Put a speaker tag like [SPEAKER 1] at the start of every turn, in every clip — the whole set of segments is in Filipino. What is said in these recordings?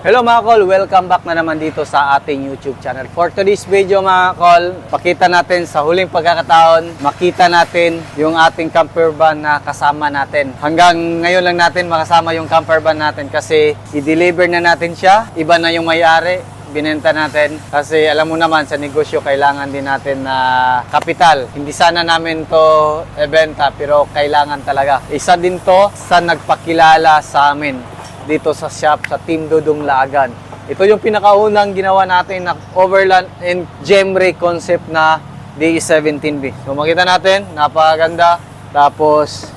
[SPEAKER 1] Hello mga kol, welcome back na naman dito sa ating YouTube channel. For today's video mga kol, pakita natin sa huling pagkakataon, makita natin yung ating camper van na kasama natin. Hanggang ngayon lang natin makasama yung camper van natin kasi i-deliver na natin siya. Iba na yung may-ari, binenta natin. Kasi alam mo naman sa negosyo kailangan din natin na kapital. Hindi sana namin to ibenta pero kailangan talaga. Isa din to sa nagpakilala sa amin dito sa shop sa Team Dudong Laagan. Ito yung pinakaunang ginawa natin na overland and Gemray concept na DE17B. So makita natin, napakaganda. Tapos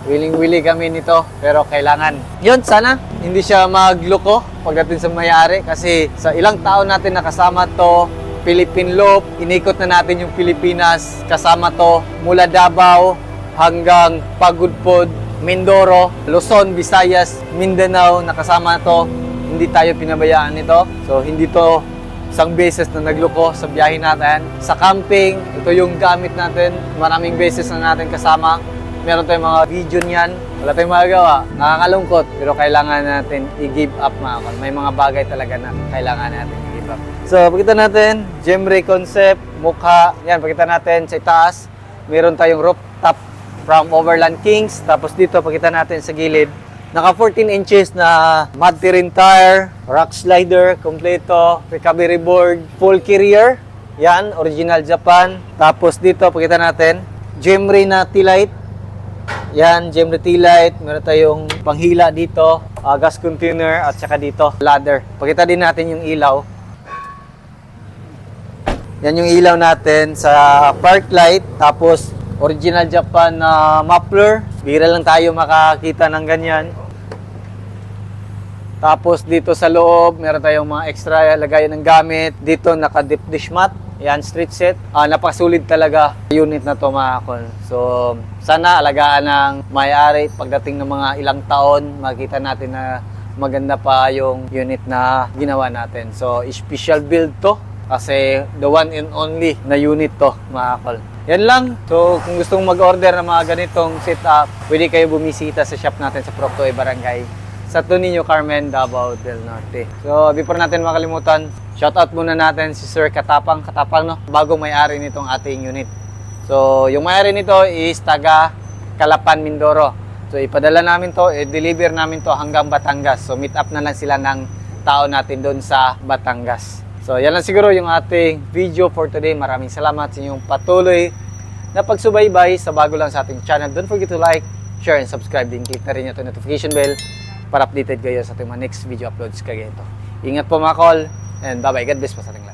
[SPEAKER 1] willing-willing kami nito pero kailangan. Yun, sana hindi siya magloko pagdating sa may-ari kasi sa ilang taon natin nakasama to, Philippine Loop, inikot na natin yung Pilipinas, kasama to mula Davao hanggang Pagudpod, Mindoro, Luzon, Visayas, Mindanao, nakasama to. Hindi tayo pinabayaan nito. So, hindi to isang beses na nagloko sa biyahe natin. Sa camping, ito yung gamit natin. Maraming beses na natin kasama. Meron tayong mga video niyan. Wala tayong magagawa. Nakakalungkot. Pero kailangan natin i-give up mga kol. May mga bagay talaga na kailangan natin i-give up. So, pakita natin. Gemray concept, mukha. Yan, pakita natin sa itaas. Meron tayong rooftop from Overland Kings. Tapos dito, pakita natin sa gilid. Naka 14 inches na mud terrain tire, rock slider, kompleto, recovery board, full carrier. Yan, original Japan. Tapos dito, pakita natin, Gemray na T-light. Yan, Gemray T-light. Meron tayong panghila dito, gas container, at saka dito, ladder. Pakita din natin yung ilaw. Yan yung ilaw natin sa park light. Tapos, original Japan na muffler. Bira lang tayo makakita ng ganyan. Tapos dito sa loob, meron tayong mga extra lagayan ng gamit. Dito naka-deep dish mat. Yan, street set. Napakasulit talaga unit na to mga kol. So, sana alagaan ng may-ari. Pagdating ng mga ilang taon, makita natin na maganda pa yung unit na ginawa natin. So, special build to. Kasi the one and only na unit to mga kol. Yan lang. So, kung gusto mong mag-order ng mga ganitong setup, pwede kayo bumisita sa shop natin sa Proctoy Barangay sa Toninio Carmen, Davao del Norte. So, before natin makalimutan, shoutout muna natin si Sir Katapang, no? Bagong may-ari nitong ating unit. So, yung may-ari nito is taga Calapan, Mindoro. So, ipadala namin to, i-deliver namin to hanggang Batangas. So, meet up na lang sila ng tao natin doon sa Batangas. So, yan lang siguro yung ating video for today. Maraming salamat sa inyong patuloy na pagsubaybay sa bago lang sa ating channel. Don't forget to like, share, and subscribe. Din click na rin yung notification bell para updated kayo sa ating mga next video uploads kagaya ito. Ingat po mga kol, and bye-bye. God bless po sa ating lahat.